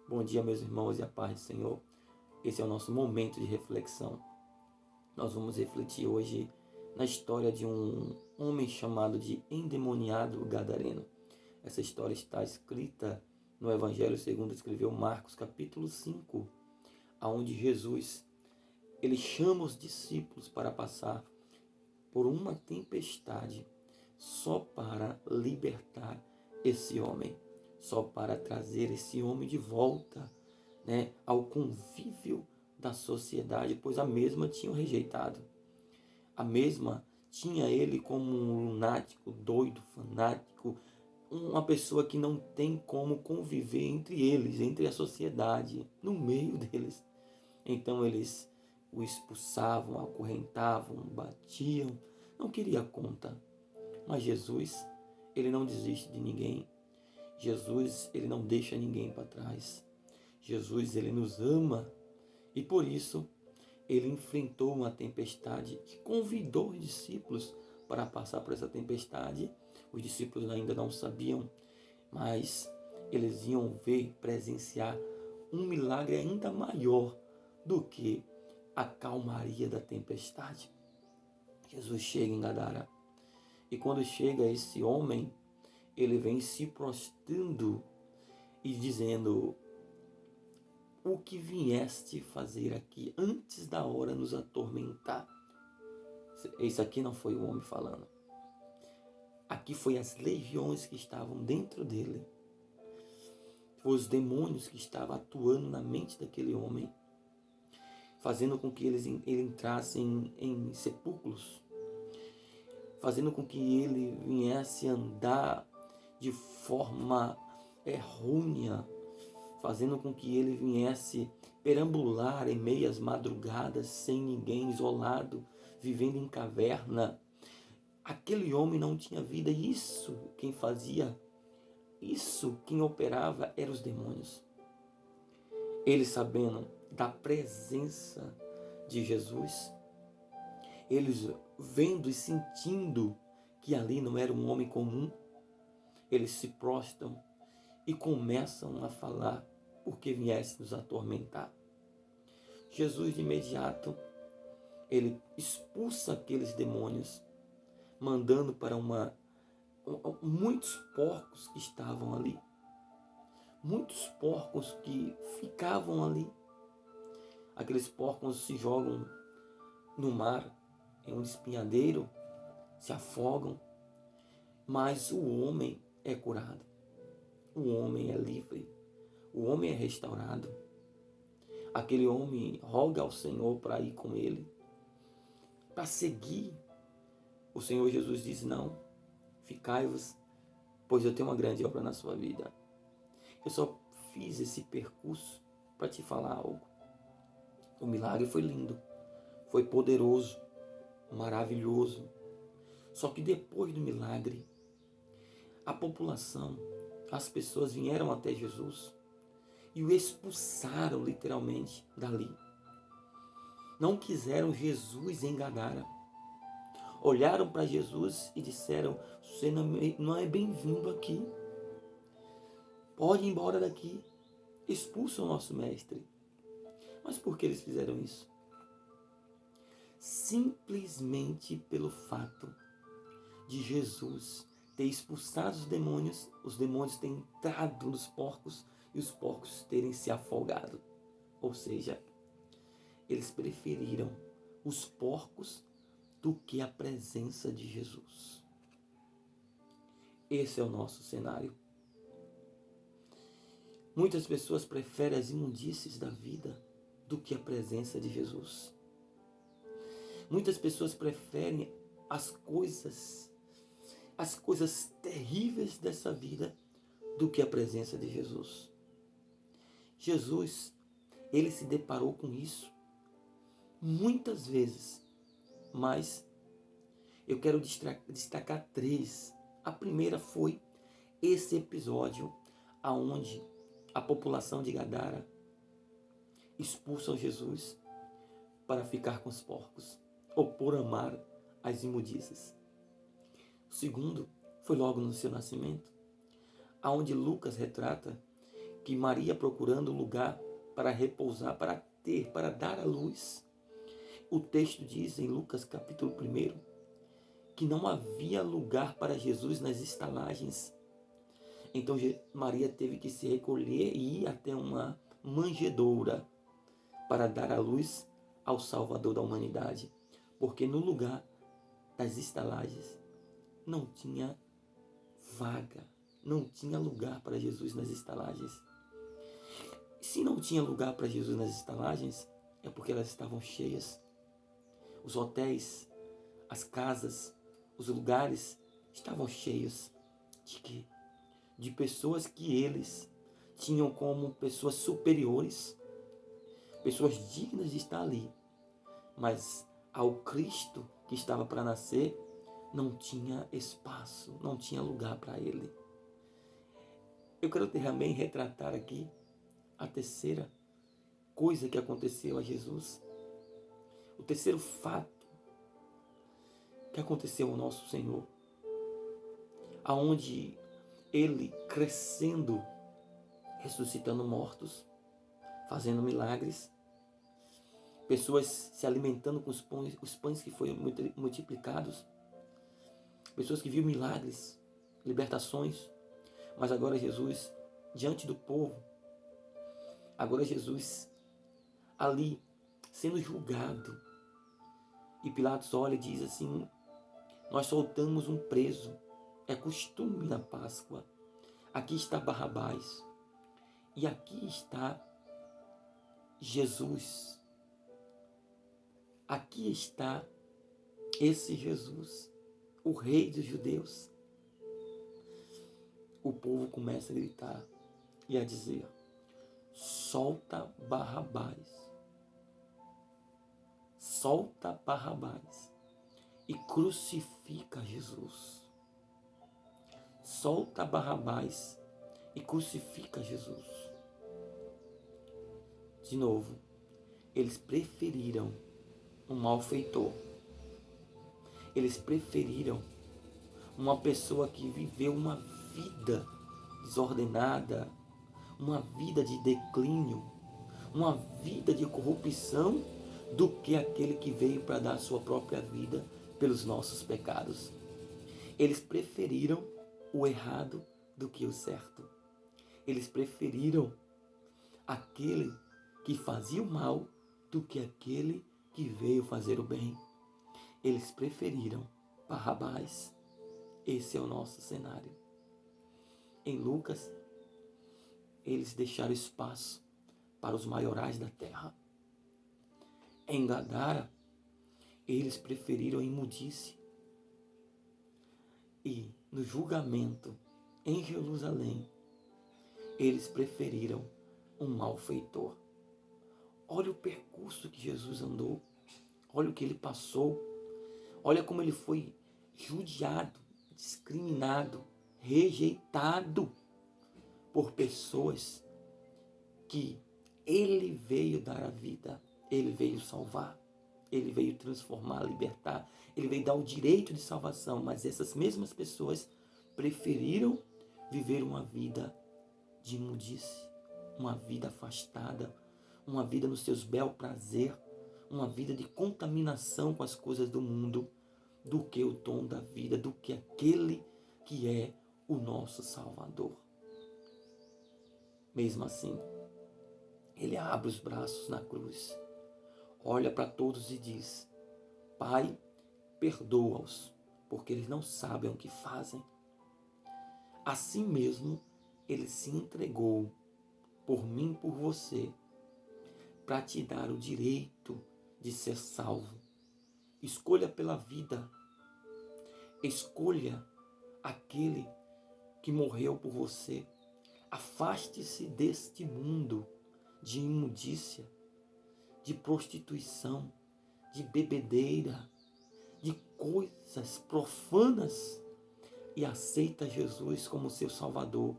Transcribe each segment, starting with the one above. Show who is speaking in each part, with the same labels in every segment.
Speaker 1: Bom dia, meus irmãos, e a paz do Senhor. Esse é o nosso momento de reflexão. Nós vamos refletir hoje na história de um homem chamado de endemoniado gadareno. Essa história está escrita no Evangelho segundo escreveu Marcos, capítulo 5, onde Jesus ele chama os discípulos para passar por uma tempestade só para libertar esse homem, só para trazer esse homem de volta, ao convívio da sociedade, pois a mesma tinham rejeitado. A mesma tinha ele como um lunático, doido, fanático, uma pessoa que não tem como conviver entre eles, entre a sociedade, no meio deles. Então eles o expulsavam, acorrentavam, batiam, não queria conta. Mas Jesus, ele não desiste de ninguém. Jesus, ele não deixa ninguém para trás. Jesus, ele nos ama e por isso ele enfrentou uma tempestade e convidou os discípulos para passar por essa tempestade. Os discípulos ainda não sabiam, mas eles iam ver, presenciar um milagre ainda maior do que a calmaria da tempestade. Jesus chega em Gadara e quando chega esse homem, ele vem se prostrando e dizendo: o que vieste fazer aqui antes da hora nos atormentar? Isso aqui não foi o homem falando. Aqui foi as legiões que estavam dentro dele. Foi os demônios que estavam atuando na mente daquele homem, fazendo com que ele entrasse em sepulcros, fazendo com que ele viesse andar de forma errônea, fazendo com que ele viesse perambular em meias madrugadas, sem ninguém, isolado, vivendo em caverna. Aquele homem não tinha vida, quem fazia, quem operava eram os demônios. Eles sabendo da presença de Jesus, eles vendo e sentindo que ali não era um homem comum, eles se prostram e começam a falar porque viesse nos atormentar. Jesus de imediato, ele expulsa aqueles demônios, mandando para muitos porcos que estavam ali. Muitos porcos que ficavam ali. Aqueles porcos se jogam no mar, em um espinhadeiro, se afogam, mas o homem é curado. O homem é livre, o homem é restaurado. Aquele homem roga ao Senhor para ir com ele, para seguir. O Senhor Jesus diz: não, ficai-vos, pois eu tenho uma grande obra na sua vida. Eu só fiz esse percurso para te falar algo. O milagre foi lindo, foi poderoso, maravilhoso. Só que depois do milagre, a população, as pessoas vieram até Jesus e o expulsaram literalmente dali. Não quiseram Jesus em Gadara. Olharam para Jesus e disseram: você não é bem-vindo aqui. Pode ir embora daqui. Expulsa o nosso mestre. Mas por que eles fizeram isso? Simplesmente pelo fato de Jesus ter expulsado os demônios terem entrado nos porcos e os porcos terem se afogado. Ou seja, eles preferiram os porcos do que a presença de Jesus. Esse é o nosso cenário. Muitas pessoas preferem as imundícies da vida do que a presença de Jesus. Muitas pessoas preferem as coisas terríveis dessa vida do que a presença de Jesus. Jesus, ele se deparou com isso muitas vezes, mas eu quero destacar 3. A primeira foi esse episódio aonde a população de Gadara expulsa Jesus para ficar com os porcos, ou por amar as imundícies. O segundo foi logo no seu nascimento, aonde Lucas retrata que Maria procurando um lugar para repousar, para dar à luz. O texto diz em Lucas capítulo 1 que não havia lugar para Jesus nas estalagens. Então Maria teve que se recolher e ir até uma manjedoura para dar à luz ao Salvador da humanidade. Porque no lugar das estalagens não tinha vaga, não tinha lugar para Jesus nas estalagens. Se não tinha lugar para Jesus nas estalagens, é porque elas estavam cheias. Os hotéis, as casas, os lugares estavam cheios de quê? De pessoas que eles tinham como pessoas superiores, pessoas dignas de estar ali. Mas ao Cristo que estava para nascer, não tinha espaço, não tinha lugar para ele. Eu quero também retratar aqui a terceira coisa que aconteceu a Jesus. O terceiro fato que aconteceu ao nosso Senhor. Aonde ele crescendo, ressuscitando mortos, fazendo milagres, pessoas se alimentando com os pães que foram multiplicados, pessoas que viram milagres, libertações, mas agora Jesus diante do povo, agora Jesus ali sendo julgado, e Pilatos olha e diz assim: nós soltamos um preso, é costume na Páscoa, aqui está Barrabás e aqui está Jesus, aqui está esse Jesus, o rei dos judeus. O povo começa a gritar e a dizer: solta Barrabás, solta Barrabás e crucifica Jesus. Solta Barrabás e crucifica Jesus. De novo, eles preferiram um malfeitor. Eles preferiram uma pessoa que viveu uma vida desordenada, uma vida de declínio, uma vida de corrupção, do que aquele que veio para dar a sua própria vida pelos nossos pecados. Eles preferiram o errado do que o certo. Eles preferiram aquele que fazia o mal do que aquele que veio fazer o bem. Eles preferiram Barrabás. Esse é o nosso cenário. Em Lucas, eles deixaram espaço para os maiorais da terra. Em Gadara, eles preferiram a imundície. E no julgamento em Jerusalém, eles preferiram um malfeitor. Olha o percurso que Jesus andou, olha o que ele passou, olha como ele foi judiado, discriminado, rejeitado por pessoas que ele veio dar a vida, ele veio salvar, ele veio transformar, libertar, ele veio dar o direito de salvação, mas essas mesmas pessoas preferiram viver uma vida de imundície, uma vida afastada, uma vida nos seus bel prazer, uma vida de contaminação com as coisas do mundo, do que o dom da vida, do que aquele que é o nosso Salvador. Mesmo assim, ele abre os braços na cruz, olha para todos e diz: Pai, perdoa-os, porque eles não sabem o que fazem. Assim mesmo, ele se entregou por mim e por você, para te dar o direito de ser salvo. Escolha pela vida. Escolha aquele que morreu por você. Afaste-se deste mundo de imundícia, de prostituição, de bebedeira, de coisas profanas e aceita Jesus como seu Salvador,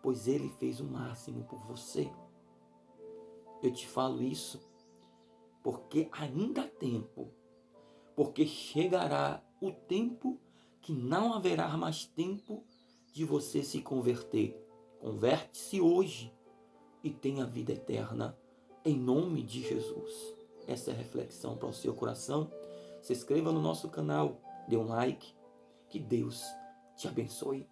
Speaker 1: pois Ele fez o máximo por você. Eu te falo isso porque ainda há tempo, porque chegará o tempo que não haverá mais tempo de você se converter. Converte-se hoje, e tenha vida eterna. Em nome de Jesus. Essa é a reflexão para o seu coração. Se inscreva no nosso canal, dê um like. Que Deus te abençoe.